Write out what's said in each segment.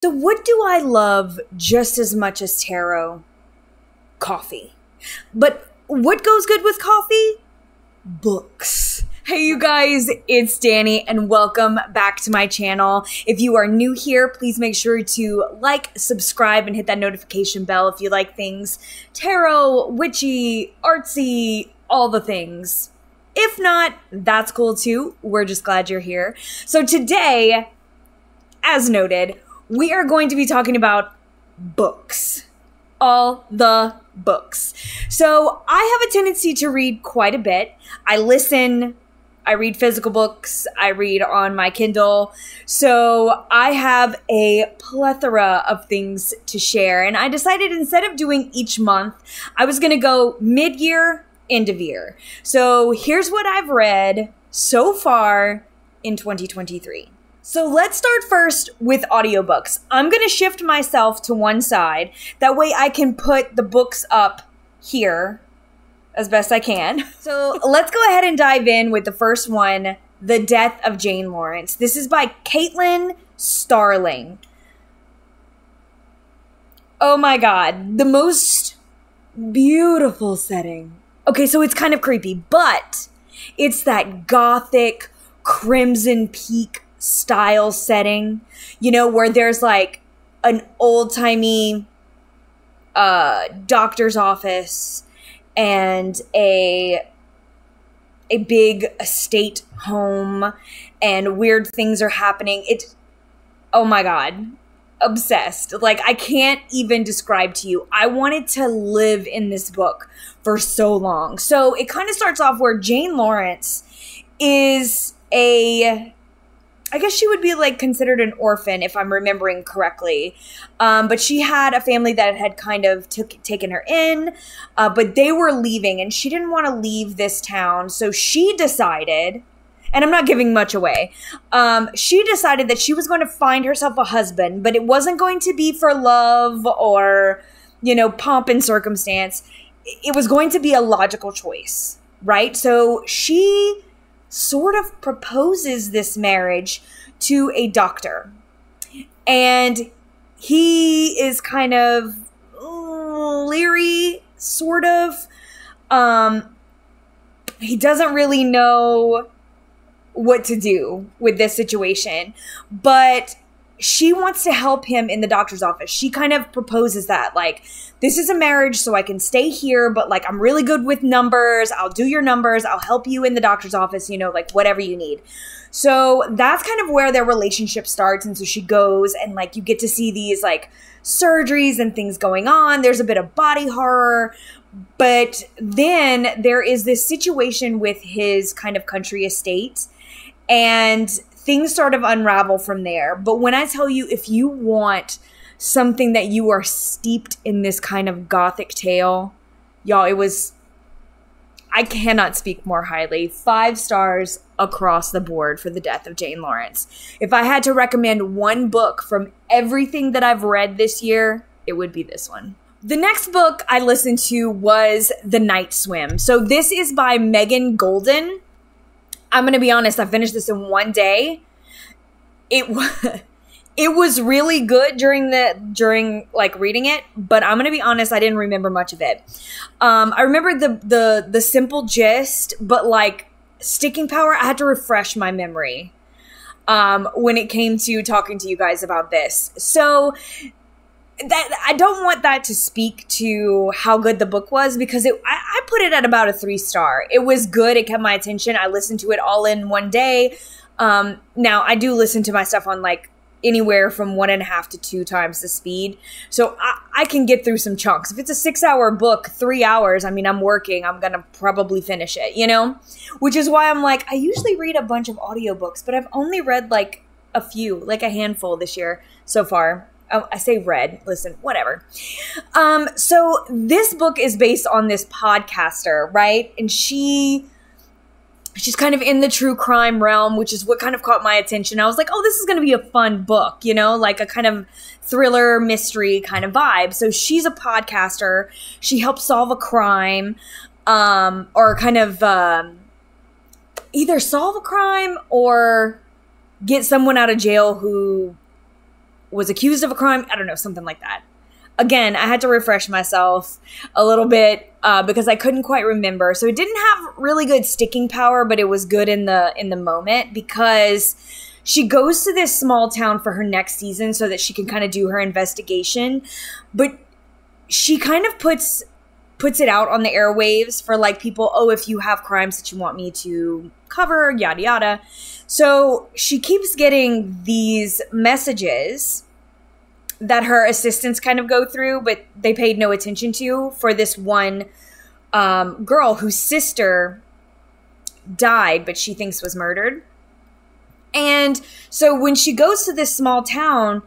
So what do I love just as much as tarot? Coffee. But what goes good with coffee? Books. Hey you guys, it's Dani and welcome back to my channel. If you are new here, please make sure to like, subscribe, and hit that notification bell if you like things tarot, witchy, artsy, all the things. If not, that's cool too. We're just glad you're here. So today, as noted, we are going to be talking about books. All the books. So I have a tendency to read quite a bit. I read physical books, I read on my Kindle. So I have a plethora of things to share. And I decided instead of doing each month, I was going to go mid-year, end of year. So here's what I've read so far in 2023. So let's start first with audiobooks. I'm going to shift myself to one side. That way I can put the books up here as best I can. So let's go ahead and dive in with the first one, The Death of Jane Lawrence. This is by Caitlin Starling. Oh my God, the most beautiful setting. Okay, so it's kind of creepy, but it's that gothic Crimson Peak style setting, you know, where there's like an old-timey doctor's office and a big estate home and weird things are happening. Oh my God, obsessed. Like, I can't even describe to you. I wanted to live in this book for so long. So it kind of starts off where Jane Lawrence is I guess she would be like considered an orphan if I'm remembering correctly. But she had a family that had kind of taken her in, but they were leaving and she didn't want to leave this town. So she decided, and I'm not giving much away, she decided that she was going to find herself a husband, but it wasn't going to be for love or, you know, pomp and circumstance. It was going to be a logical choice, right? So she sort of proposes this marriage to a doctor. And he is kind of leery, sort of. He doesn't really know what to do with this situation. But she wants to help him in the doctor's office. She kind of proposes that, like, this is a marriage so I can stay here, but like, I'm really good with numbers. I'll do your numbers. I'll help you in the doctor's office, you know, like whatever you need. So that's kind of where their relationship starts. And so she goes and like, you get to see these like surgeries and things going on. There's a bit of body horror. But then there is this situation with his kind of country estate, and things sort of unravel from there. But when I tell you, if you want something that you are steeped in this kind of gothic tale, y'all, I cannot speak more highly. 5 stars across the board for The Death of Jane Lawrence. If I had to recommend one book from everything that I've read this year, it would be this one. The next book I listened to was The Night Swim. So this is by Megan Golden. I'm going to be honest, I finished this in one day. It was really good during like reading it, but I'm going to be honest, I didn't remember much of it. I remember the simple gist, but like sticking power, I had to refresh my memory when it came to talking to you guys about this. So that I don't want that to speak to how good the book was, because I put it at about a 3-star. It was good. It kept my attention. I listened to it all in one day. Now I do listen to my stuff on like anywhere from 1.5 to 2 times the speed. So I can get through some chunks. If it's a 6-hour book, 3 hours, I mean, I'm working, I'm going to probably finish it, you know, which is why I'm like, I usually read a bunch of audiobooks, but I've only read like a few, like a handful this year so far. Oh, I say read, listen, whatever. So this book is based on this podcaster, right? And she's kind of in the true crime realm, which is what kind of caught my attention. I was like, oh, this is going to be a fun book, you know, like a kind of thriller mystery kind of vibe. So she's a podcaster. She helps solve a crime, or kind of either solve a crime or get someone out of jail who was accused of a crime. I don't know, something like that. Again, I had to refresh myself a little bit because I couldn't quite remember. So it didn't have really good sticking power, but it was good in the moment because she goes to this small town for her next season so that she can kind of do her investigation. But she kind of puts it out on the airwaves for like people, oh, if you have crimes that you want me to cover, yada, yada. So she keeps getting these messages that her assistants kind of go through, but they paid no attention to, for this one girl whose sister died, but she thinks was murdered. And so when she goes to this small town,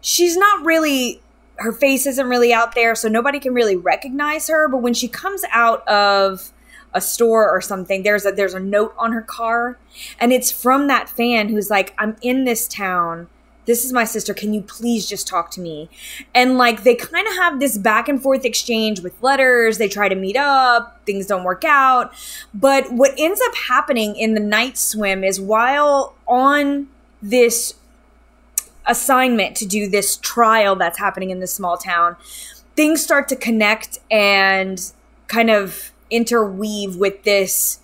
she's not really, her face isn't really out there, so nobody can really recognize her. But when she comes out of a store or something, there's a note on her car, and it's from that fan who's like, I'm in this town. This is my sister. Can you please just talk to me? And like, they kind of have this back and forth exchange with letters. They try to meet up. Things don't work out. But what ends up happening in the night swim is, while on this assignment to do this trial that's happening in this small town, things start to connect and kind of interweave with this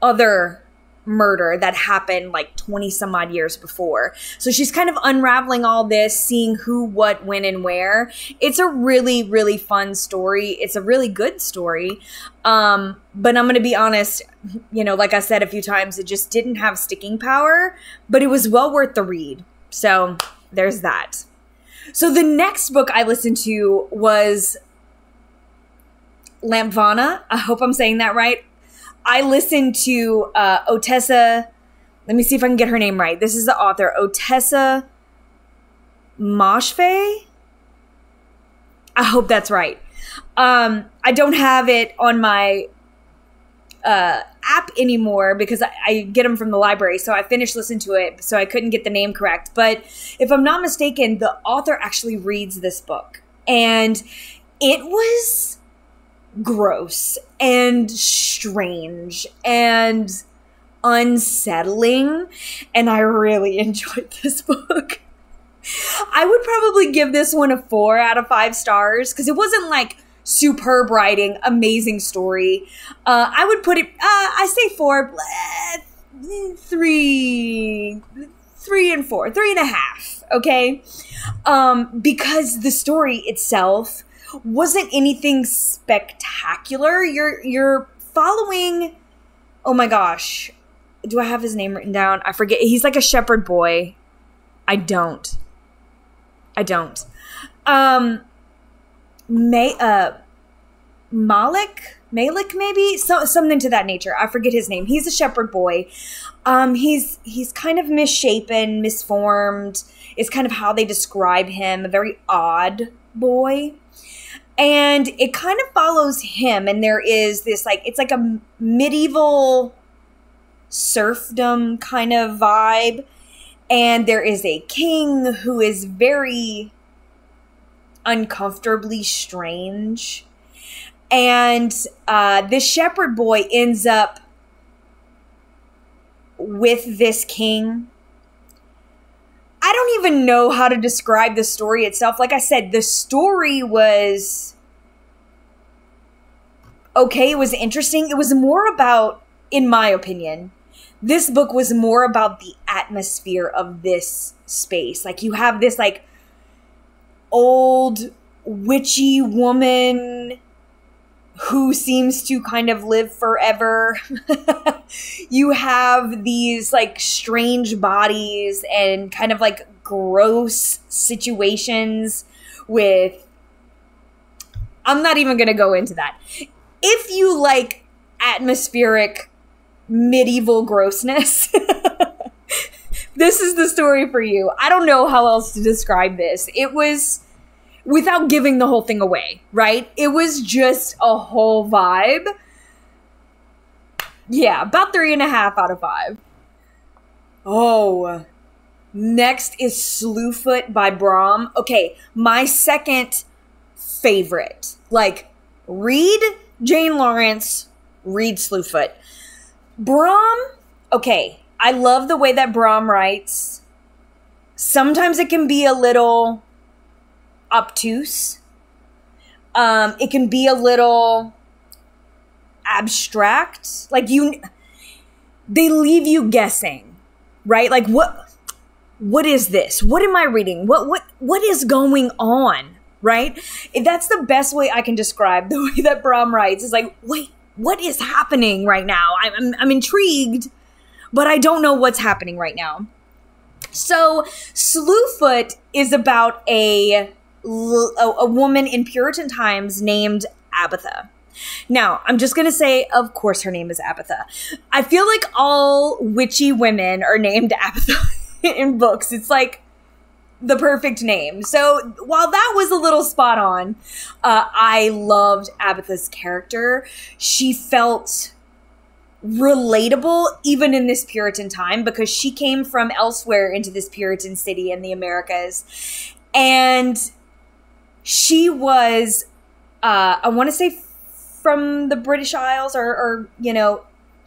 other murder that happened like 20 some odd years before. So she's kind of unraveling all this, seeing who, what, when, and where. It's a really, really fun story. It's a really good story. But I'm going to be honest, you know, like I said a few times, it just didn't have sticking power, but it was well worth the read. So there's that. So the next book I listened to was Lampvana. I hope I'm saying that right. I listened to Otessa. Let me see if I can get her name right. This is the author, Otessa Moshfegh. I hope that's right. I don't have it on my app anymore because I get them from the library. So I finished listening to it, so I couldn't get the name correct. But if I'm not mistaken, the author actually reads this book. And it was gross and strange and unsettling, and I really enjoyed this book. I would probably give this one a 4 out of 5 stars because it wasn't like superb writing, amazing story. I would put it, I say 4, 3 and 4, 3.5, okay? Because the story itself wasn't anything spectacular. You're following, oh my gosh, do I have his name written down? I forget. He's like a shepherd boy. I don't. Malik maybe? Something to that nature. I forget his name. He's a shepherd boy. He's kind of misshapen, misformed. It's kind of how they describe him. A very odd boy. And it kind of follows him, and there is this, like, it's like a medieval serfdom kind of vibe. And there is a king who is very uncomfortably strange. And this shepherd boy ends up with this king. I don't even know how to describe the story itself. Like I said, the story was okay. It was interesting. It was more about, in my opinion, this book was more about the atmosphere of this space. Like, you have this like old witchy woman who seems to kind of live forever. You have these like strange bodies and kind of like gross situations with, I'm not even going to go into that. If you like atmospheric medieval grossness, this is the story for you. I don't know how else to describe this. It was, without giving the whole thing away, right? It was just a whole vibe. Yeah, about 3.5 out of 5. Oh, next is Slewfoot by Brom. Okay, my second favorite. Like, read Jane Lawrence, read Slewfoot. Brom, okay, I love the way that Brom writes. Sometimes it can be a little obtuse. It can be a little abstract. Like they leave you guessing, right? Like what is this? What am I reading? What is going on? Right? That's the best way I can describe the way that Bram writes. Is like, wait, what is happening right now? I'm intrigued, but I don't know what's happening right now. So Slewfoot is about a woman in Puritan times named Abatha. Now, I'm just going to say, of course, her name is Abatha. I feel like all witchy women are named Abatha in books. It's like the perfect name. So while that was a little spot on, I loved Abatha's character. She felt relatable even in this Puritan time because she came from elsewhere into this Puritan city in the Americas. And she was, I want to say from the British Isles or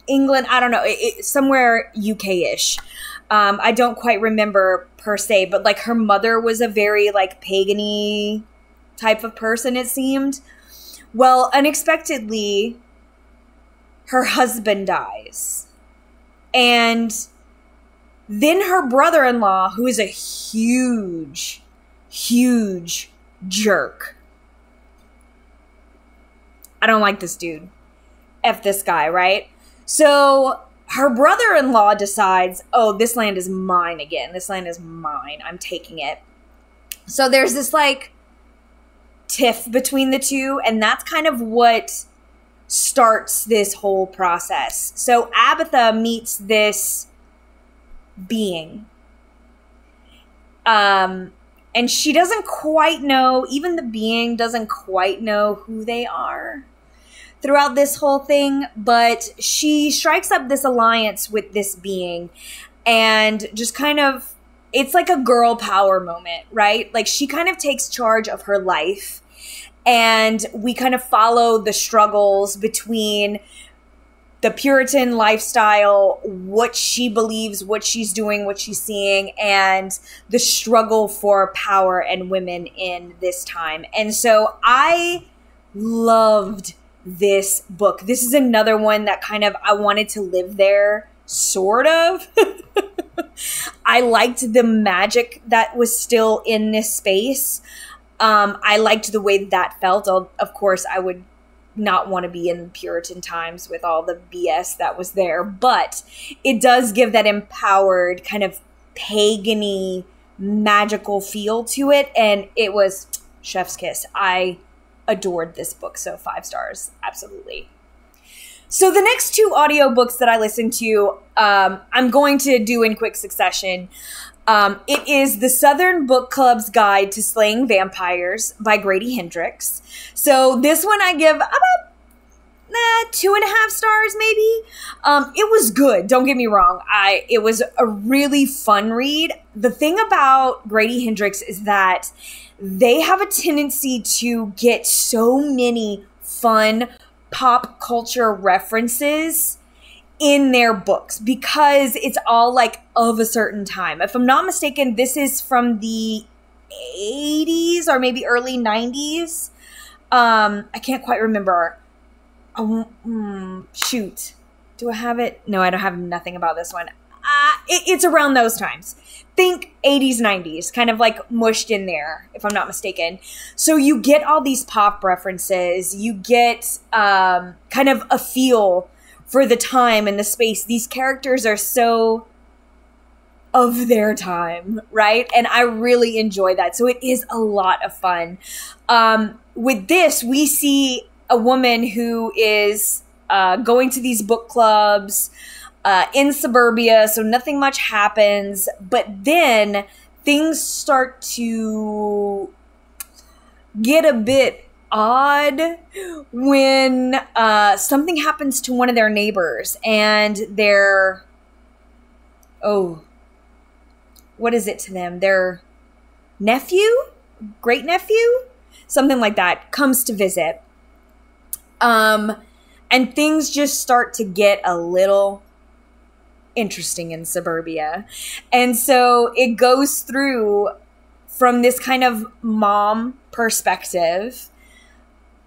England. I don't know, somewhere UK-ish. I don't quite remember per se, but like her mother was a very like pagan-y type of person, it seemed. Well, unexpectedly, her husband dies. And then her brother-in-law, who is a huge, huge jerk. I don't like this dude. F this guy, right? So her brother-in-law decides, oh, this land is mine again. This land is mine. I'm taking it. So there's this like tiff between the two, and that's kind of what starts this whole process. So Abatha meets this being. And she doesn't quite know, even the being doesn't quite know who they are throughout this whole thing, but she strikes up this alliance with this being and just kind of, it's like a girl power moment, right? Like she kind of takes charge of her life and we kind of follow the struggles between the Puritan lifestyle, what she believes, what she's doing, what she's seeing, and the struggle for power and women in this time. And so I loved this book. This is another one that kind of, I wanted to live there, sort of. I liked the magic that was still in this space. I liked the way that felt. Of course, I would not want to be in Puritan times with all the BS that was there, but it does give that empowered kind of pagan-y magical feel to it, and it was chef's kiss. I adored this book, so 5 stars, absolutely. So the next 2 audiobooks that I listened to, I'm going to do in quick succession. It is The Southern Book Club's Guide to Slaying Vampires by Grady Hendrix. So this one I give about 2.5 stars, maybe. It was good. Don't get me wrong. It was a really fun read. The thing about Grady Hendrix is that they have a tendency to get so many fun pop culture references in their books because it's all like of a certain time. If I'm not mistaken, this is from the 80s or maybe early 90s. I can't quite remember. Shoot. Do I have it? No, I don't have nothing about this one. It's around those times. Think 80s, 90s, kind of like mushed in there, if I'm not mistaken. So you get all these pop references. You get kind of a feel for the time and the space. These characters are so of their time, right? And I really enjoy that. So it is a lot of fun. With this, we see a woman who is going to these book clubs in suburbia, so nothing much happens. But then things start to get a bit odd when something happens to one of their neighbors and their, what is it to them? Their nephew, great nephew, something like that, comes to visit. And things just start to get a little interesting in suburbia. And so it goes through from this kind of mom perspective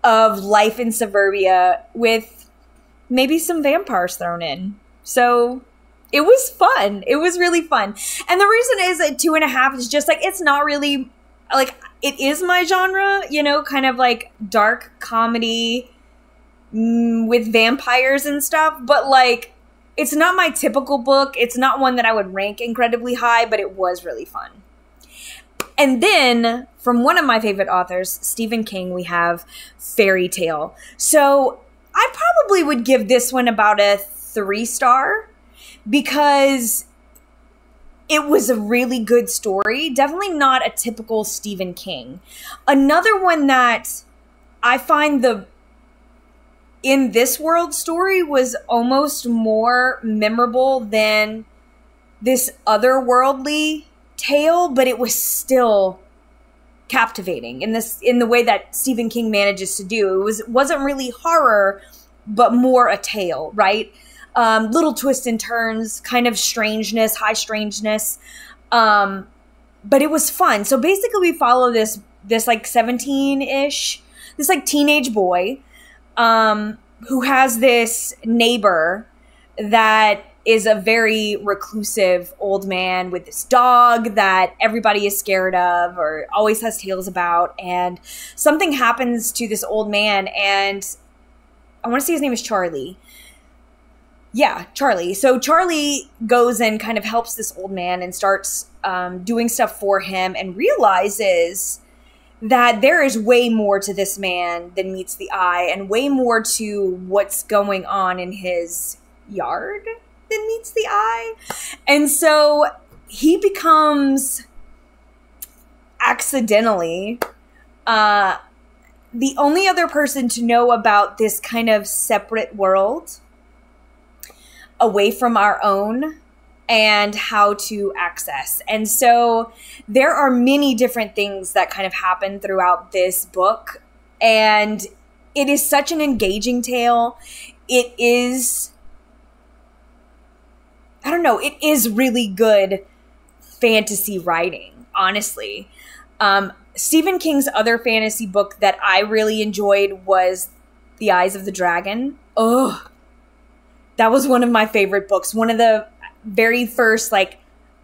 of life in suburbia with maybe some vampires thrown in. So it was fun. It was really fun. And the reason is that 2.5 is just like, it's not really like, it is my genre, you know, kind of like dark comedy with vampires and stuff. But like, it's not my typical book. It's not one that I would rank incredibly high, but it was really fun. And then from one of my favorite authors, Stephen King, we have Fairy Tale. So I probably would give this one about a 3-star because it was a really good story. Definitely not a typical Stephen King. Another one that I find the In This World story was almost more memorable than this otherworldly tale, but it was still captivating in the way that Stephen King manages to do. Wasn't really horror, but more a tale, right? Little twists and turns, kind of strangeness, high strangeness. But it was fun. So basically we follow this like 17-ish, this like teenage boy, who has this neighbor that is a very reclusive old man with this dog that everybody is scared of or always has tales about. And something happens to this old man, and I want to say his name is Charlie. Yeah, Charlie. So Charlie goes and kind of helps this old man and starts doing stuff for him and realizes that there is way more to this man than meets the eye and way more to what's going on in his yard than meets the eye. And so he becomes accidentally the only other person to know about this kind of separate world away from our own and how to access. And so there are many different things that kind of happen throughout this book. And it is such an engaging tale. It is, I don't know, it is really good fantasy writing, honestly. Stephen King's other fantasy book that I really enjoyed was The Eyes of the Dragon. Oh, that was one of my favorite books. One of the very first like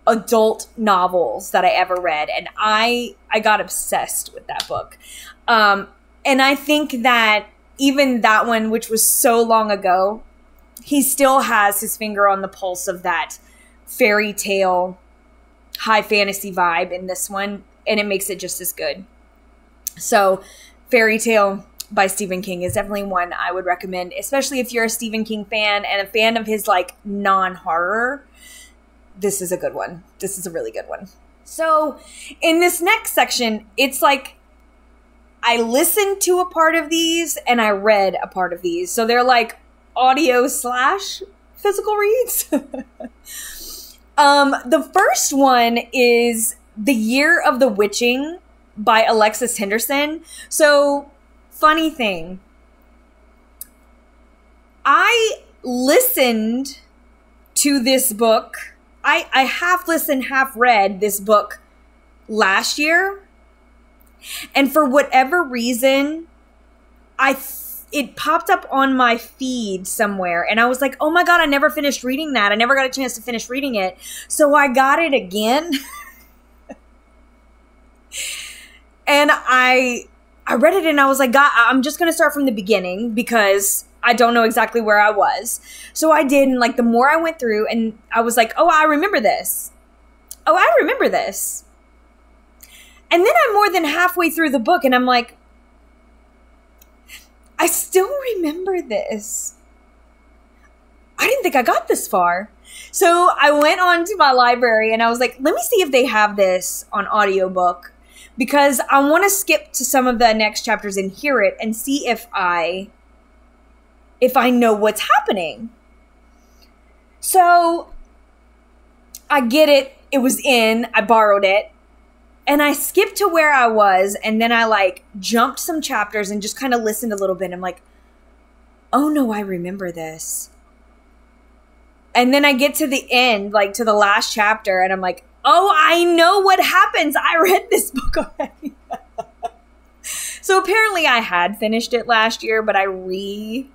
adult novels that I ever read. And I got obsessed with that book. And I think that even that one, which was so long ago, he still has his finger on the pulse of that fairy tale, high fantasy vibe in this one. And it makes it just as good. So Fairy Tale by Stephen King is definitely one I would recommend, especially if you're a Stephen King fan and a fan of his like non-horror. This is a good one. This is a really good one. So in this next section, it's like I listened to a part of these and I read a part of these. So they're like audio / physical reads. The first one is The Year of the Witching by Alexis Henderson. So funny thing, I listened to this book. I half listened, half read this book last year. And for whatever reason, it popped up on my feed somewhere. And I was like, oh my God, I never finished reading that. I never got a chance to finish reading it. So I got it again. And I read it and I was like, God, I'm just going to start from the beginning because I don't know exactly where I was. So I did. And like the more I went through and I was like, oh, I remember this. Oh, I remember this. And then I'm more than halfway through the book and I'm like, I still remember this. I didn't think I got this far. So I went on to my library and I was like, let me see if they have this on audiobook because I want to skip to some of the next chapters and hear it and see if I know what's happening. So I get it. It was I borrowed it. And I skipped to where I was, and then I like jumped some chapters and just kind of listened a little bit. I'm like, oh no, I remember this. And then I get to the end, like to the last chapter, and I'm like, oh, I know what happens. I read this book already. So apparently I had finished it last year, but I revisited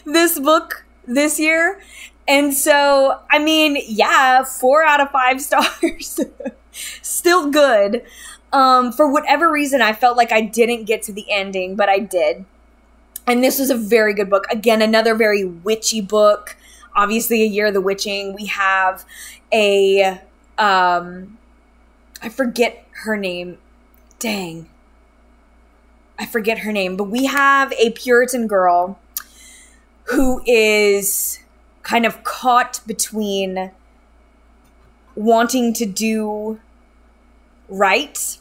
this book this year. And so, I mean, yeah, 4 out of 5 stars. Still good. For whatever reason, I felt like I didn't get to the ending, but I did. And this was a very good book. Again, another very witchy book. Obviously, A Year of the Witching. We have a, I forget her name. Dang. I forget her name. But we have a Puritan girl who is kind of caught between wanting to do right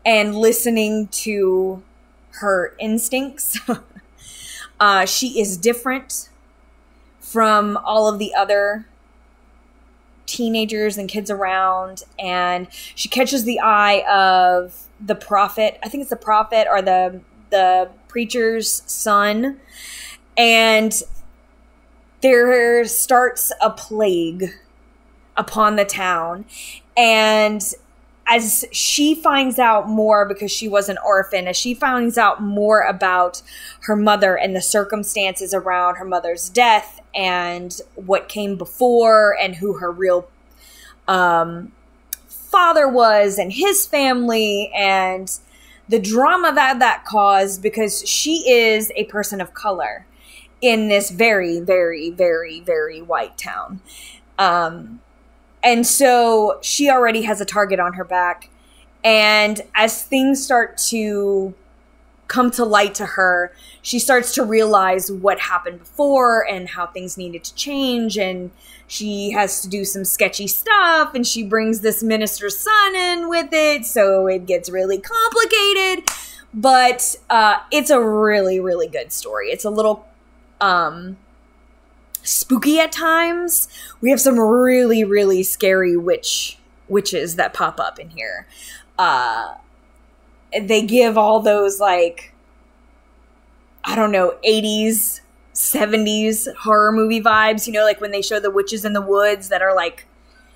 and listening to her instincts. She is different from all of the other teenagers and kids around, and she catches the eye of the prophet. I think it's the prophet or the preacher's son, and there starts a plague upon the town. And as she finds out more, because she was an orphan, as she finds out more about her mother and the circumstances around her mother's death and what came before and who her real father was and his family and the drama that caused, because she is a person of color in this very, very, very, very white town. And so she already has a target on her back. And as things start to come to light to her, she starts to realize what happened before and how things needed to change. And she has to do some sketchy stuff. And she brings this minister's son in with it. So it gets really complicated. But it's a really, really good story. It's a little spooky at times. We have some really, really scary witches that pop up in here. They give all those, like, I don't know, 80s, 70s horror movie vibes, you know, like when they show the witches in the woods that are like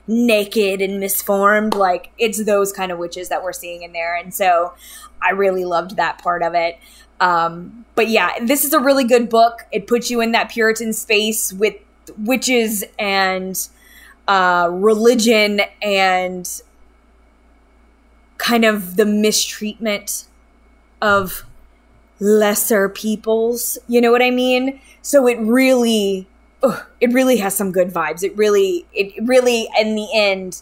naked and misformed. Like, it's those kind of witches that we're seeing in there. And so I really loved that part of it. But yeah, this is a really good book. It puts you in that Puritan space with witches and religion and kind of the mistreatment of lesser peoples. You know what I mean? So it really has some good vibes. It really, in the end,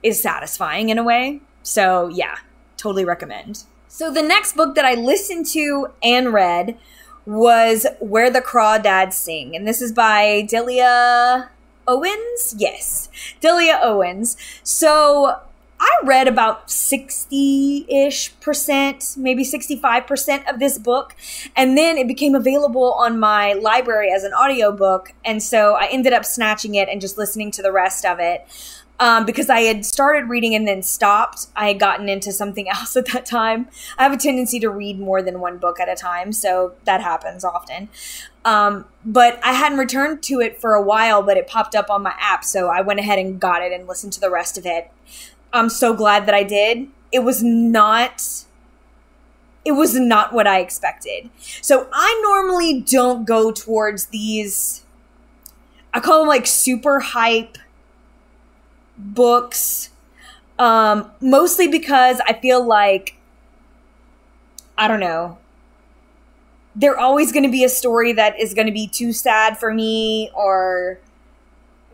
is satisfying in a way. So yeah, totally recommend. So the next book that I listened to and read was Where the Crawdads Sing. And this is by Delia Owens? Yes, Delia Owens. So I read about 60-ish%, maybe 65% of this book. And then it became available on my library as an audiobook. And so I ended up snatching it and just listening to the rest of it. Because I had started reading and then stopped. I had gotten into something else at that time. I have a tendency to read more than one book at a time, so that happens often. But I hadn't returned to it for a while, but it popped up on my app, so I went ahead and got it and listened to the rest of it. I'm so glad that I did. It was not what I expected. So I normally don't go towards these, I call them like super hype books, mostly because I feel like, I don't know, they're always going to be a story that is going to be too sad for me or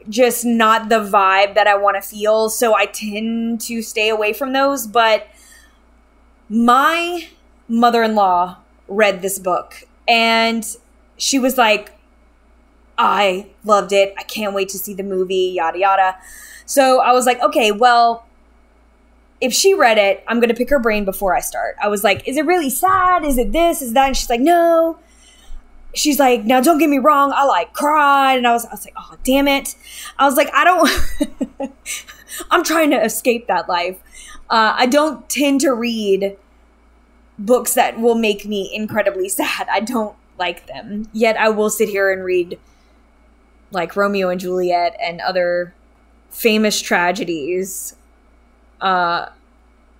just not the vibe that I want to feel. So I tend to stay away from those. But my mother-in-law read this book and she was like, I loved it. I can't wait to see the movie, yada, yada. So I was like, okay, well, if she read it, I'm going to pick her brain before I start. I was like, is it really sad? Is it this? Is that? And she's like, no. She's like, now don't get me wrong. I like cried. And I was like, oh, damn it. I was like, I'm trying to escape that life. I don't tend to read books that will make me incredibly sad. I don't like them. Yet I will sit here and read like Romeo and Juliet and other famous tragedies.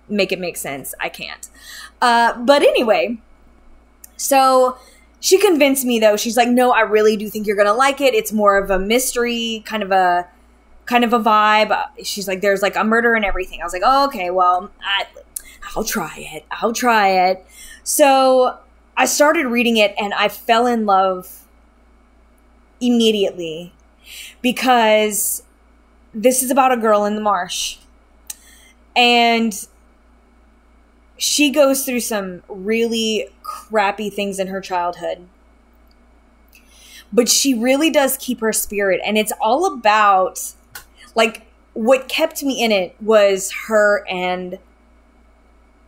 Make it make sense. I can't. But anyway, so she convinced me though. She's like, no, I really do think you're going to like it. It's more of a mystery, kind of a vibe. She's like, there's like a murder and everything. I was like, oh, okay, well, I'll try it. So I started reading it and I fell in love immediately because this is about a girl in the marsh. And she goes through some really crappy things in her childhood. But she really does keep her spirit. And it's all about, like, what kept me in it was her and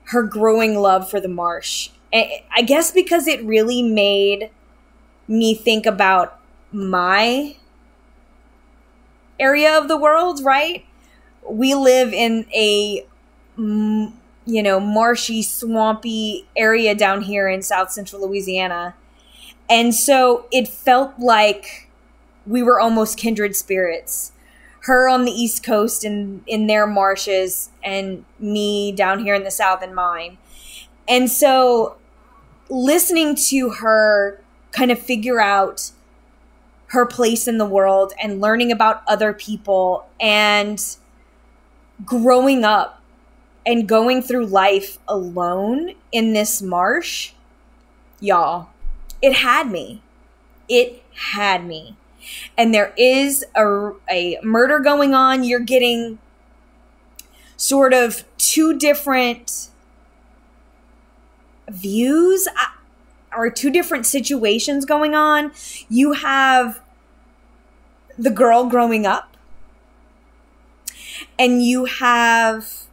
her growing love for the marsh. I guess because it really made me think about my area of the world, right? We live in a, marshy, swampy area down here in South Central Louisiana. And so it felt like we were almost kindred spirits. Her on the East Coast and in their marshes, and me down here in the South in mine. And so listening to her kind of figure out her place in the world and learning about other people and growing up and going through life alone in this marsh, y'all, it had me. It had me. And there is a murder going on. You're getting sort of two different views or two different situations going on. You have the girl growing up, and you have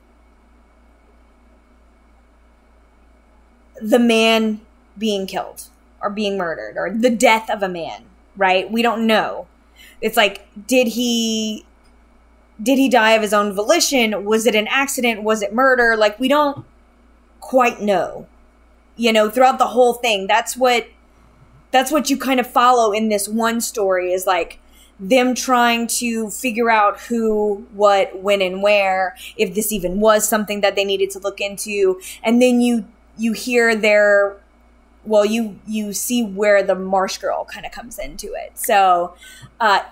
the man being killed or being murdered, or the death of a man, right? We don't know. It's like, did he die of his own volition? Was it an accident? Was it murder? Like, we don't quite know, throughout the whole thing. That's what you kind of follow in this one story, is like them trying to figure out who, what, when, and where, if this even was something that they needed to look into. And then you hear you see where the marsh girl kind of comes into it. So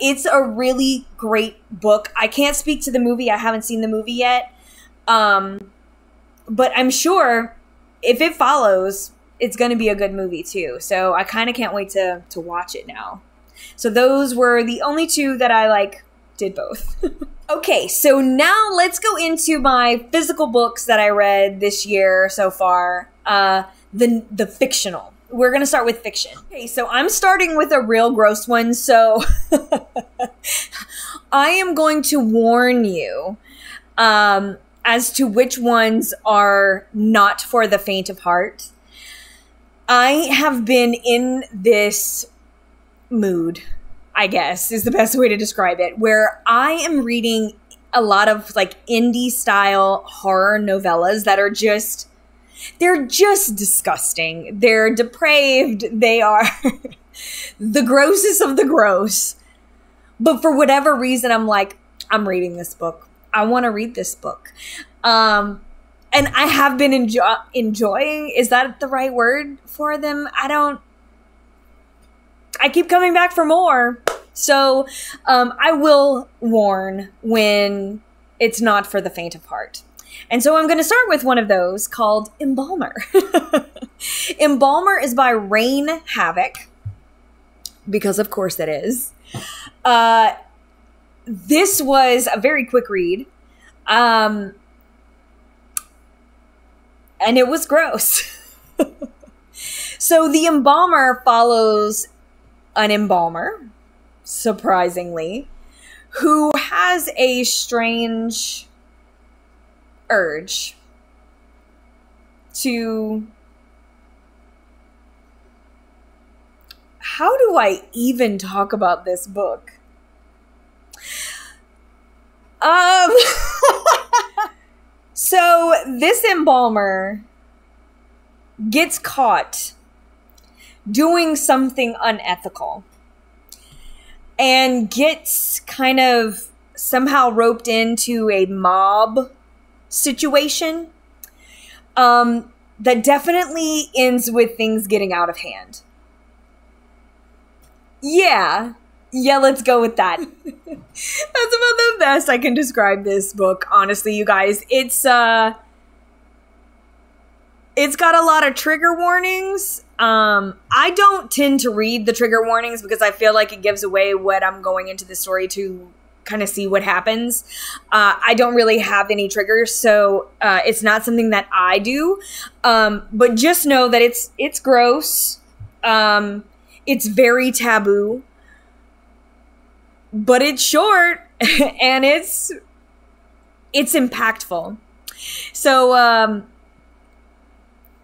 it's a really great book. I can't speak to the movie. I haven't seen the movie yet. But I'm sure if it follows, it's going to be a good movie too. So I kind of can't wait to watch it now. So those were the only two that I did both. Okay, so now let's go into my physical books that I read this year so far. The fictional. We're going to start with fiction. Okay, so I'm starting with a real gross one. So I am going to warn you as to which ones are not for the faint of heart. I have been in this mood, I guess is the best way to describe it, where I am reading a lot of indie style horror novellas that are they're just disgusting. They're depraved. They are the grossest of the gross. But for whatever reason, I'm reading this book. I want to read this book. And I have been enjoying, is that the right word for them? I keep coming back for more. So I will warn when it's not for the faint of heart. And so I'm going to start with one of those called Embalmer. Embalmer is by Rain Havoc, because of course it is. This was a very quick read. And it was gross. So the Embalmer follows an embalmer, surprisingly, who has a strange urge to... How do I even talk about this book? So this embalmer gets caught doing something unethical and gets kind of somehow roped into a mob situation that definitely ends with things getting out of hand. Yeah, let's go with that. That's about the best I can describe this book, honestly, you guys. It's got a lot of trigger warnings. I don't tend to read the trigger warnings because I feel like it gives away what I'm going into the story to kind of see what happens. I don't really have any triggers, so it's not something that I do. But just know that it's gross. It's very taboo. But it's short and it's impactful. So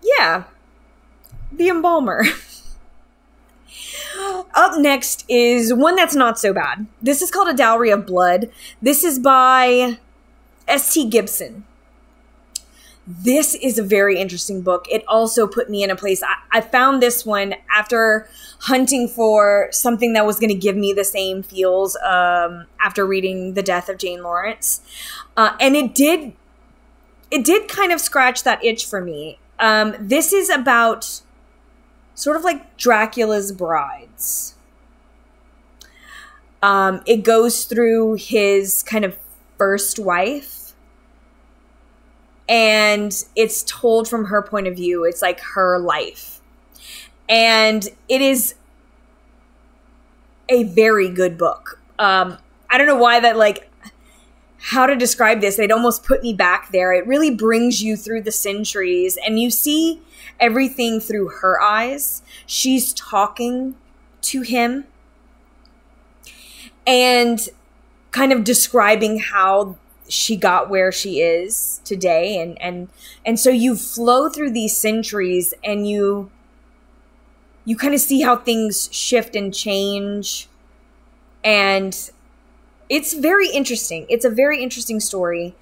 yeah. The Embalmer. Up next is one that's not so bad. This is called A Dowry of Blood. This is by S.T. Gibson. This is a very interesting book. It also put me in a place. I found this one after hunting for something that was going to give me the same feels after reading The Death of Jane Lawrence. And it did kind of scratch that itch for me. This is about sort of like Dracula's brides. It goes through his kind of first wife. And it's told from her point of view. It's like her life. And it is a very good book. I don't know why that, like, how to describe this. It almost put me back there. It really brings you through the centuries and you see everything through her eyes. She's talking to him and kind of describing how she got where she is today. And so you flow through these centuries and you kind of see how things shift and change. And it's very interesting. It's a very interesting story.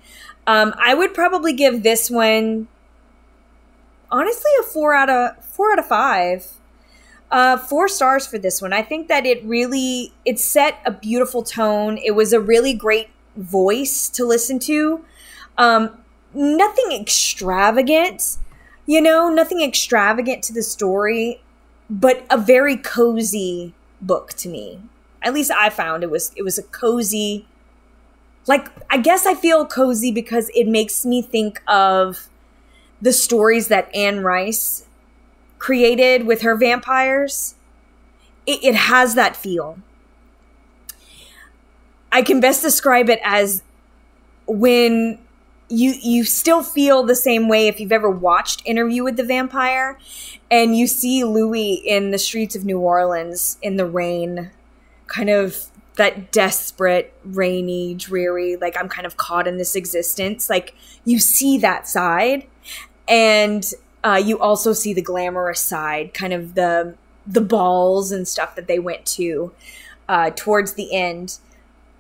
I would probably give this one, honestly, a 4 out of 5. 4 stars for this one. I think that it set a beautiful tone. It was a really great voice to listen to. Nothing extravagant, nothing extravagant to the story, but a very cozy book to me. At least I found it was a cozy, like, I guess I feel cozy because it makes me think of the stories that Anne Rice created with her vampires. It has that feel. I can best describe it as when you still feel the same way if you've ever watched Interview with the Vampire and you see Louis in the streets of New Orleans in the rain, kind of that desperate, rainy, dreary, like, I'm kind of caught in this existence. Like, you see that side, and you also see the glamorous side, kind of the balls and stuff that they went to towards the end.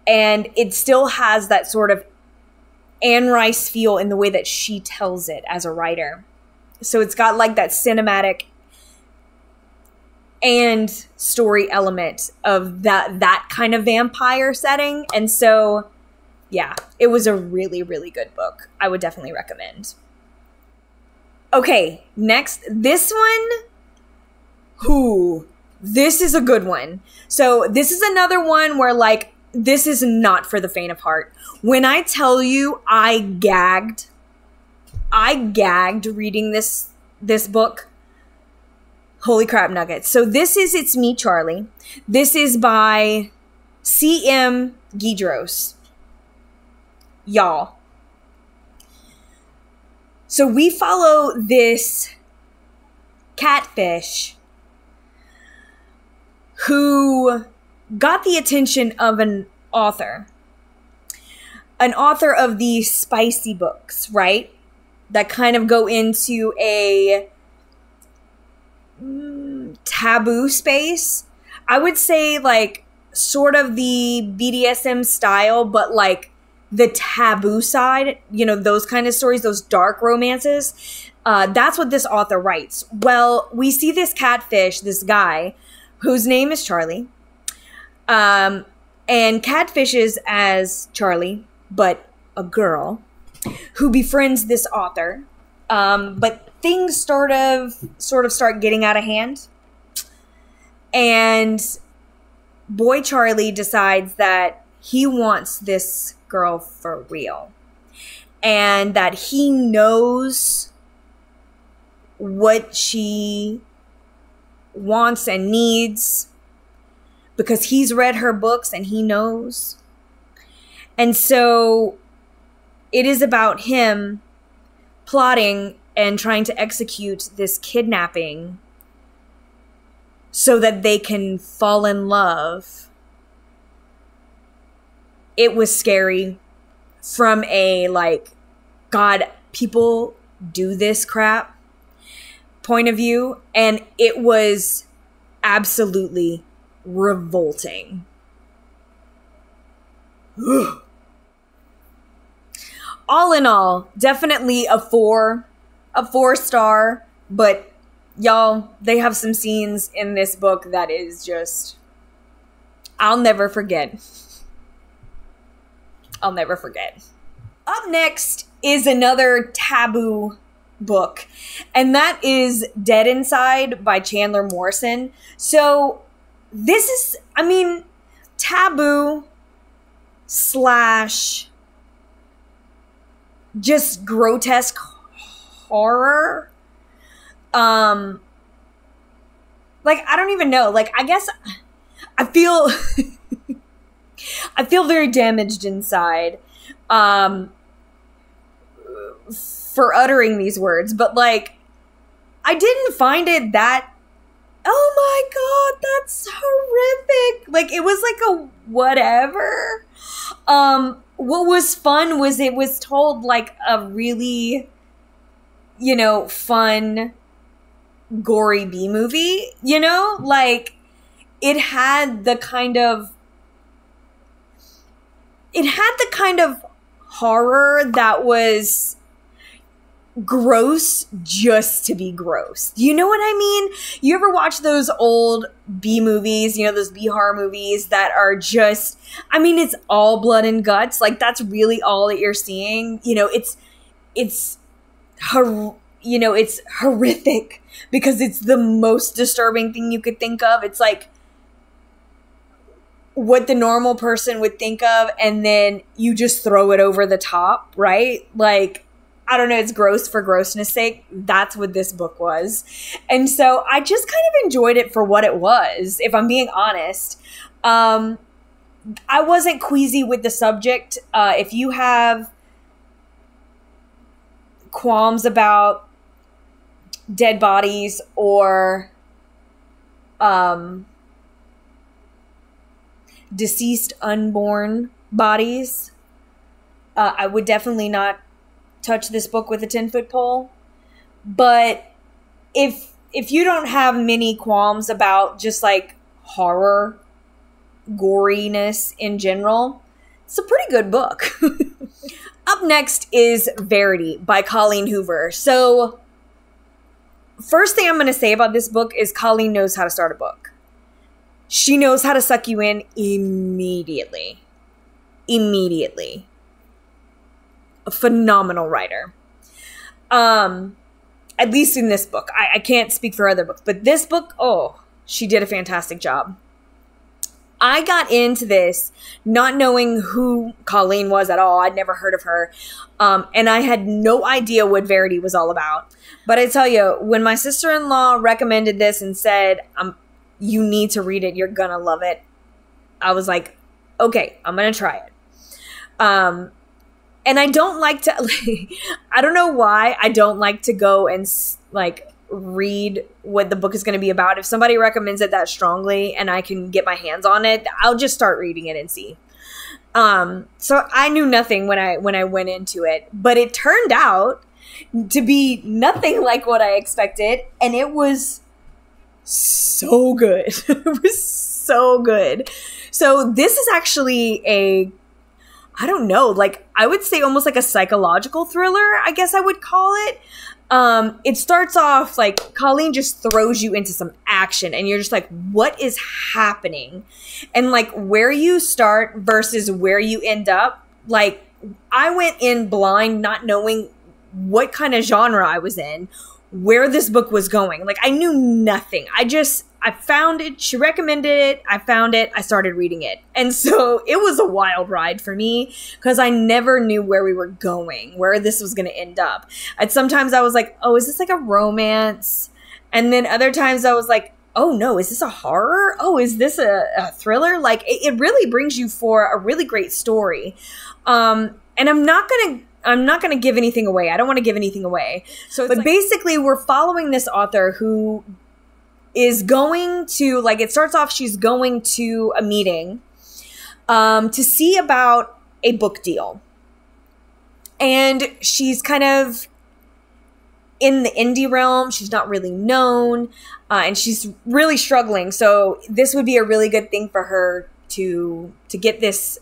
And it still has that sort of Anne Rice feel in the way that she tells it as a writer. So it's got like that cinematic and story element of that kind of vampire setting. And so, yeah, it was a really, really good book. I would definitely recommend. Okay, next, this one. This is a good one. So this is another one where, like, this is not for the faint of heart. When I tell you I gagged reading this book. Holy crap nuggets. So this is It's Me, Charlie. This is by C.M. Guidros. Y'all. So we follow this catfish who got the attention of an author of these spicy books, right? That kind of go into a taboo space. I would say, like, sort of the BDSM style, but like the taboo side, those kind of stories, those dark romances. That's what this author writes. Well, we see this catfish, this guy, whose name is Charlie, and catfishes as Charlie, but a girl, who befriends this author. But things sort of start getting out of hand. And boy Charlie decides that he wants this girl for real. And that he knows what she wants and needs because he's read her books and he knows. And so it is about him plotting and trying to execute this kidnapping so that they can fall in love. It was scary from a, like, God, people do this crap point of view. And it was absolutely revolting. All in all, definitely a 4-star, but y'all, they have some scenes in this book that is just, I'll never forget. I'll never forget. Up next is another taboo book, and that is Dead Inside by Chandler Morrison. So this is, I mean, taboo / just grotesque horror. Like, I don't even know. Like, I guess I feel I feel very damaged inside for uttering these words, but like, I didn't find it that, oh my God, that's horrific. Like, it was like a whatever. What was fun was it was told like a really, you know, fun, gory B movie, you know? Like, it had the kind of horror that was gross just to be gross. You know what I mean? You ever watch those old B movies, you know, those B horror movies that are just, I mean, it's all blood and guts. Like, that's really all that you're seeing. You know, it's horrific because it's the most disturbing thing you could think of. It's like what the normal person would think of, and then you just throw it over the top, right? Like, I don't know, it's gross for grossness sake. That's what this book was. And so I just kind of enjoyed it for what it was, if I'm being honest. I wasn't queasy with the subject. If you have qualms about dead bodies or deceased unborn bodies, I would definitely not touch this book with a 10-foot pole. But if you don't have many qualms about just like horror, goriness in general, it's a pretty good book. Up next is Verity by Colleen Hoover. So first thing I'm going to say about this book is Colleen knows how to start a book. She knows how to suck you in immediately. Immediately. A phenomenal writer. At least in this book. I can't speak for other books, but this book, oh, she did a fantastic job. I got into this not knowing who Colleen was at all. I'd never heard of her. And I had no idea what Verity was all about. But I tell you, when my sister-in-law recommended this and said, you need to read it, you're gonna love it, I was like, okay, I'm gonna try it. And I don't like to, I don't know why I don't like to go and like read what the book is going to be about. If somebody recommends it that strongly and I can get my hands on it, I'll just start reading it and see. So I knew nothing when I went into it, but it turned out to be nothing like what I expected. And it was so good. It was so good. So this is actually I don't know, like I would say almost like a psychological thriller, I guess I would call it. It starts off like Colleen just throws you into some action and you're just like, what is happening? And like where you start versus where you end up, like I went in blind, not knowing what kind of genre I was in, where this book was going. Like I knew nothing. I found it. She recommended it. I found it. I started reading it. And so it was a wild ride for me because I never knew where we were going, where this was going to end up. And sometimes I was like, oh, is this like a romance? And then other times I was like, oh no, is this a horror? Oh, is this a thriller? Like it really brings you for a really great story. And I'm not going to give anything away. I don't want to give anything away. So, but basically we're following this author who is going to, like, it starts off, she's going to a meeting to see about a book deal. And she's kind of in the indie realm. She's not really known, and she's really struggling. So this would be a really good thing for her to get this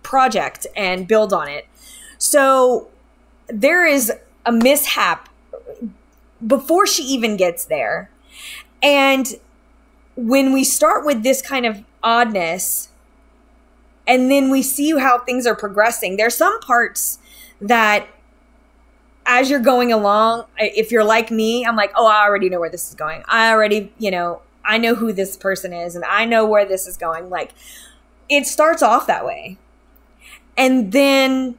project and build on it. So there is a mishap before she even gets there. And when we start with this kind of oddness, and then we see how things are progressing, there's some parts that as you're going along, if you're like me, I'm like, oh, I already know where this is going. I already, I know who this person is and I know where this is going. Like, it starts off that way. And then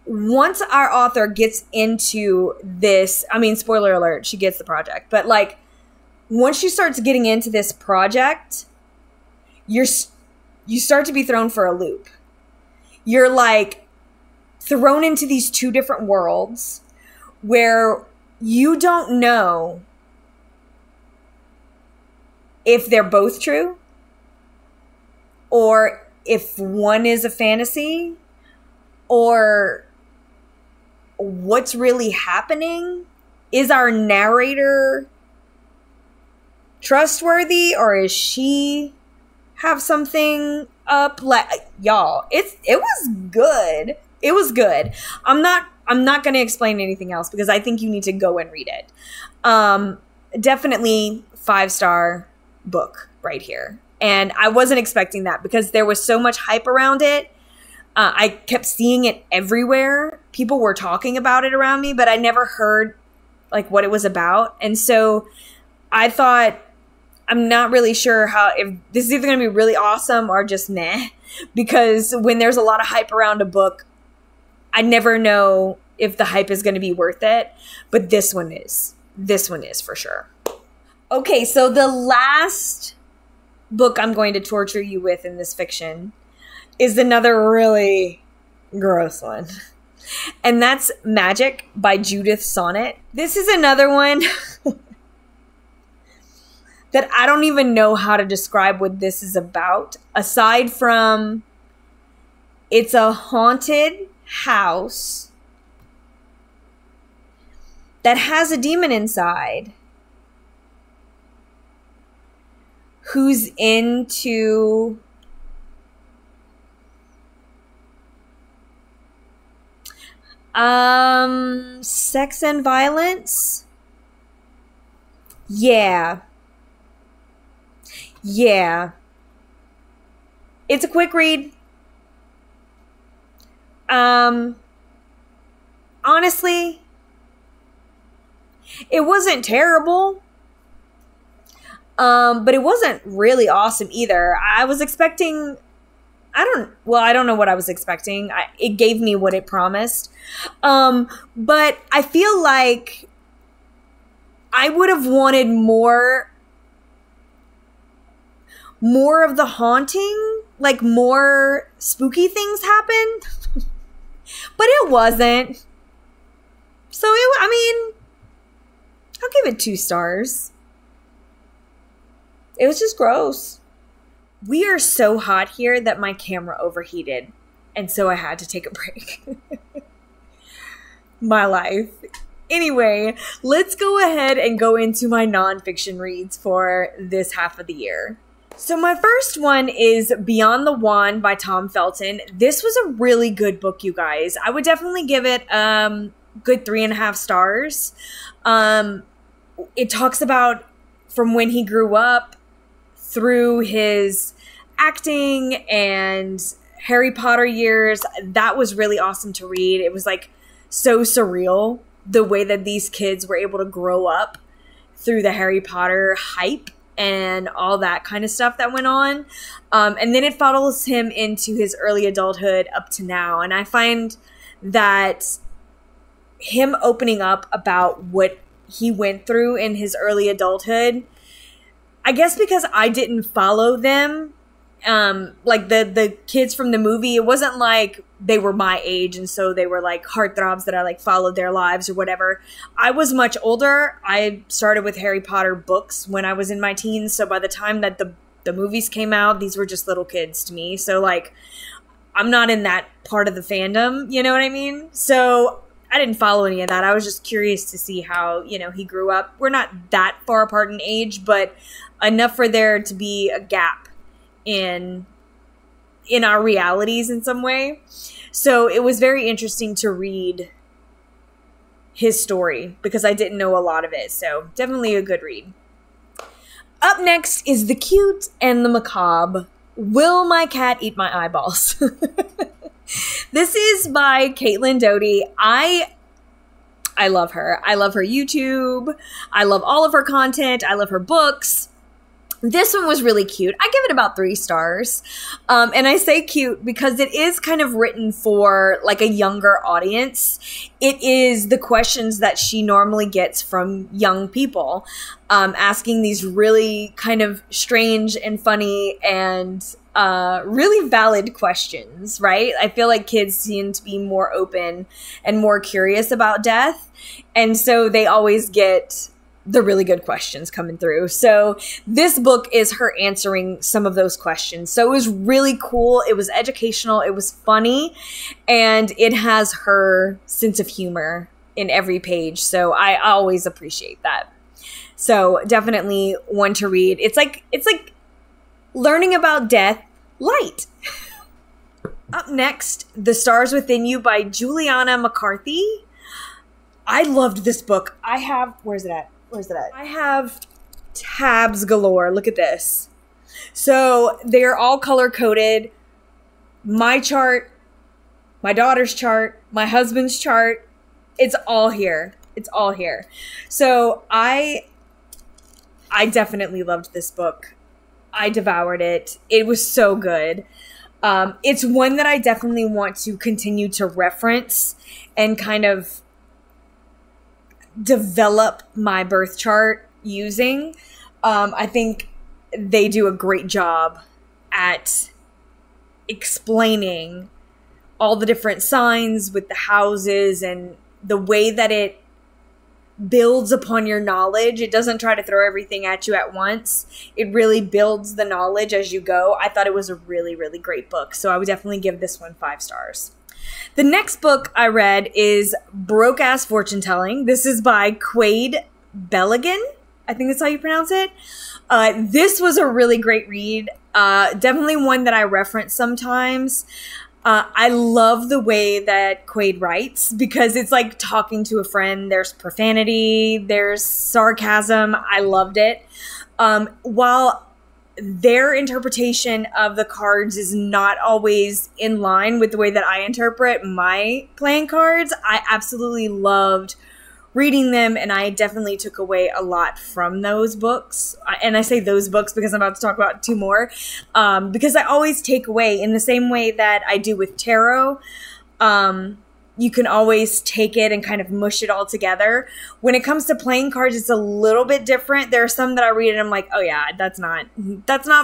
once our author gets into this, I mean, spoiler alert, she gets the project, but like, once she starts getting into this project, you start to be thrown for a loop. You're like thrown into these two different worlds where you don't know if they're both true or if one is a fantasy or what's really happening. Is our narrator trustworthy or is she have something up? Like, y'all, it was good. It was good. I'm not going to explain anything else because I think you need to go and read it. Definitely 5-star book right here. And I wasn't expecting that because there was so much hype around it. I kept seeing it everywhere. People were talking about it around me, but I never heard like what it was about. And so I thought, I'm not really sure if this is either going to be really awesome or just meh, because when there's a lot of hype around a book, I never know if the hype is going to be worth it. But this one is. This one is for sure. Okay, so the last book I'm going to torture you with in this fiction is another really gross one. And that's Magic by Judith Sonnet. This is another one that I don't even know how to describe what this is about. Aside from, it's a haunted house that has a demon inside who's into sex and violence. Yeah. It's a quick read. Honestly, it wasn't terrible. But it wasn't really awesome either. I was expecting, I don't know what I was expecting. It gave me what it promised. But I feel like I would have wanted more of the haunting, like more spooky things happened. But it wasn't. So I'll give it 2 stars. It was just gross. We are so hot here that my camera overheated. And so I had to take a break. My life. Anyway, let's go ahead and go into my nonfiction reads for this half of the year. So my first one is Beyond the Wand by Tom Felton. This was a really good book, you guys. I would definitely give it good 3.5 stars. It talks about from when he grew up through his acting and Harry Potter years. That was really awesome to read. It was like so surreal the way that these kids were able to grow up through the Harry Potter hype and all that kind of stuff that went on. And then it follows him into his early adulthood up to now. And I find that him opening up about what he went through in his early adulthood, I guess because I didn't follow them, like the kids from the movie, it wasn't like they were my age and so they were like heartthrobs that I like followed their lives or whatever. I was much older. I started with Harry Potter books when I was in my teens, so by the time that the movies came out, these were just little kids to me. So like I'm not in that part of the fandom, you know what I mean? So I didn't follow any of that. I was just curious to see how, you know, he grew up. We're not that far apart in age, but enough for there to be a gap in our realities in some way. So it was very interesting to read his story because I didn't know a lot of it. So definitely a good read. Up next is The Cute and the Macabre. Will My Cat Eat My Eyeballs? This is by Caitlin Doughty. I love her. I love her YouTube. I love all of her content. I love her books. This one was really cute. I give it about 3 stars. And I say cute because it is kind of written for like a younger audience. It is the questions that she normally gets from young people, asking these really kind of strange and funny and really valid questions, right? I feel like kids seem to be more open and more curious about death. And so they always get the really good questions coming through. So this book is her answering some of those questions. So it was really cool. It was educational. It was funny. And it has her sense of humor in every page. So I always appreciate that. So definitely one to read. It's like learning about death light. Up next, The Stars Within You by Juliana McCarthy. I loved this book. Where's it at? I have tabs galore. Look at this. So they're all color coded. My chart, my daughter's chart, my husband's chart. It's all here. It's all here. So I definitely loved this book. I devoured it. It was so good. It's one that I definitely want to continue to reference and kind of develop my birth chart using. I think they do a great job at explaining all the different signs with the houses and the way that it builds upon your knowledge. It doesn't try to throw everything at you at once. It really builds the knowledge as you go. I thought it was a really, really great book. So I would definitely give this one 5 stars. The next book I read is Broke Ass Fortune Telling. This is by Quade Belligan. I think that's how you pronounce it. This was a really great read. Definitely one that I reference sometimes. I love the way that Quade writes because it's like talking to a friend. There's profanity, there's sarcasm. I loved it. While their interpretation of the cards is not always in line with the way that I interpret my playing cards, I absolutely loved reading them, and I definitely took away a lot from those books. And I say those books because I'm about to talk about 2 more, because I always take away in the same way that I do with tarot. You can always take it and kind of mush it all together. When it comes to playing cards, it's a little bit different. There are some that I read and I'm like, oh yeah, that's not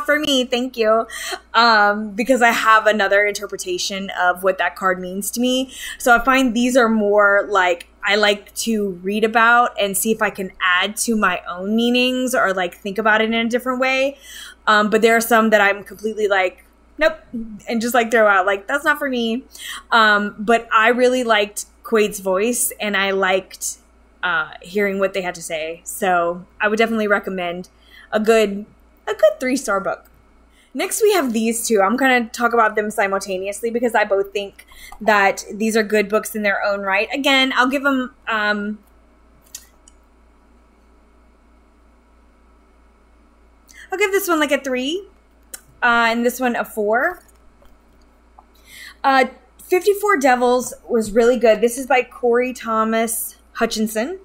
for me. Thank you. Because I have another interpretation of what that card means to me. So I find these are more like, I like to read about and see if I can add to my own meanings or like think about it in a different way. But there are some that I'm completely like, nope, and just like throw out, like, that's not for me. But I really liked Quade's voice and I liked hearing what they had to say. So I would definitely recommend a good 3-star book. Next, we have these two. I'm going to talk about them simultaneously because I both think that these are good books in their own right. Again, I'll give them... I'll give this one like a 3. And this one a 4. 54 Devils was really good. This is by Corey Thomas Hutchinson.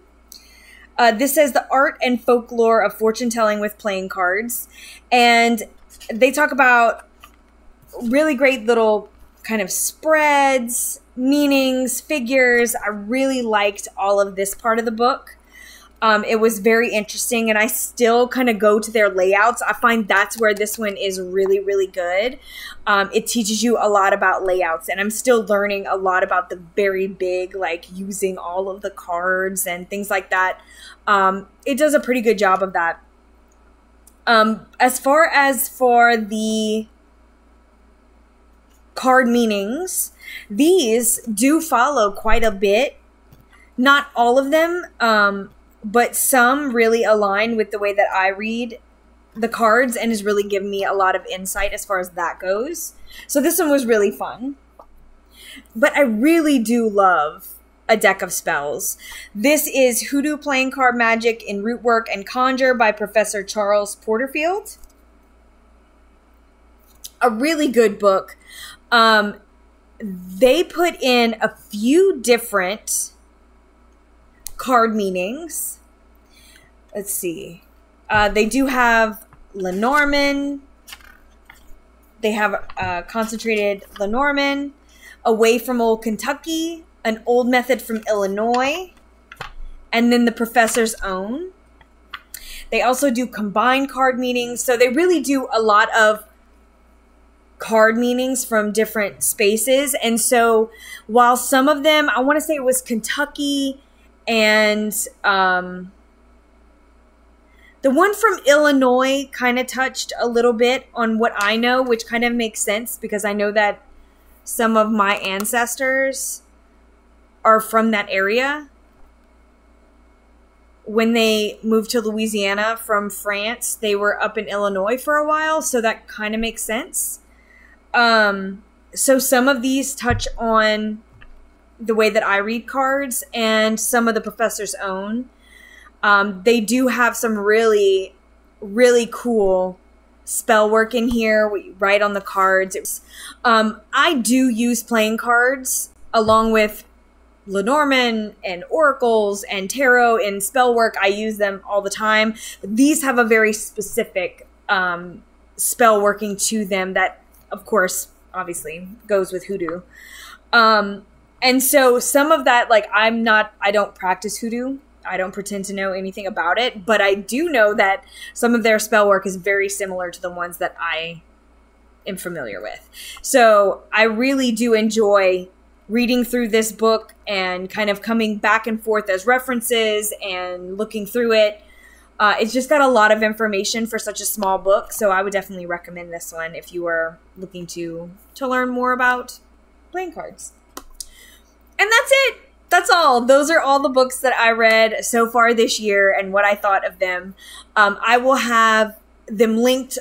This says the art and folklore of fortune telling with playing cards. And they talk about really great little kind of spreads, meanings, figures. I really liked all of this part of the book. It was very interesting, and I still kind of go to their layouts. I find that's where this one is really, really good. It teaches you a lot about layouts, and I'm still learning a lot about the very big, like using all of the cards and things like that. It does a pretty good job of that. As far as for the card meanings, these do follow quite a bit. Not all of them, but some really align with the way that I read the cards and has really given me a lot of insight as far as that goes. So this one was really fun. But I really do love a deck of spells. This is Hoodoo Playing Card Magic in Rootwork and Conjure by Professor Charles Porterfield. A really good book. They put in a few different card meanings. Let's see. They do have Lenormand. They have concentrated Lenormand, Away from Old Kentucky, An Old Method from Illinois, and then the Professor's Own. They also do combined card meanings. So they really do a lot of card meanings from different spaces. And so while some of them, I want to say it was Kentucky and the one from Illinois kind of touched a little bit on what I know, which kind of makes sense because I know that some of my ancestors are from that area. When they moved to Louisiana from France, they were up in Illinois for a while, so that kind of makes sense. So some of these touch on the way that I read cards and some of the Professor's Own. They do have some really, really cool spell work in here. We write on the cards. I do use playing cards along with Lenormand and oracles and tarot and spell work. I use them all the time. These have a very specific spell working to them that, of course, obviously goes with hoodoo. And so some of that, like, I don't practice hoodoo. I don't pretend to know anything about it, but I do know that some of their spell work is very similar to the ones that I am familiar with. So I really do enjoy reading through this book and kind of coming back and forth as references and looking through it. It's just got a lot of information for such a small book, so I would definitely recommend this one if you are looking to learn more about playing cards. And that's it. That's all. Those are all the books that I read so far this year and what I thought of them. I will have them linked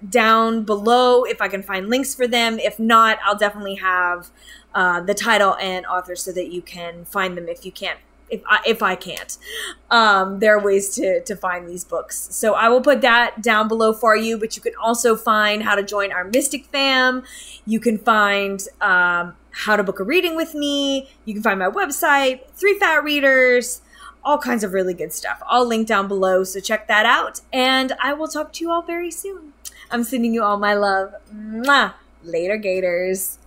down below if I can find links for them. If not, I'll definitely have the title and author so that you can find them if you can't. If I can't. There are ways to find these books. So I will put that down below for you, but you can also find how to join our Mystic fam. You can find how to book a reading with me. You can find my website, 3 Fat Readers, all kinds of really good stuff. All linked down below, so check that out. And I will talk to you all very soon. I'm sending you all my love. Mwah! Later, Gators.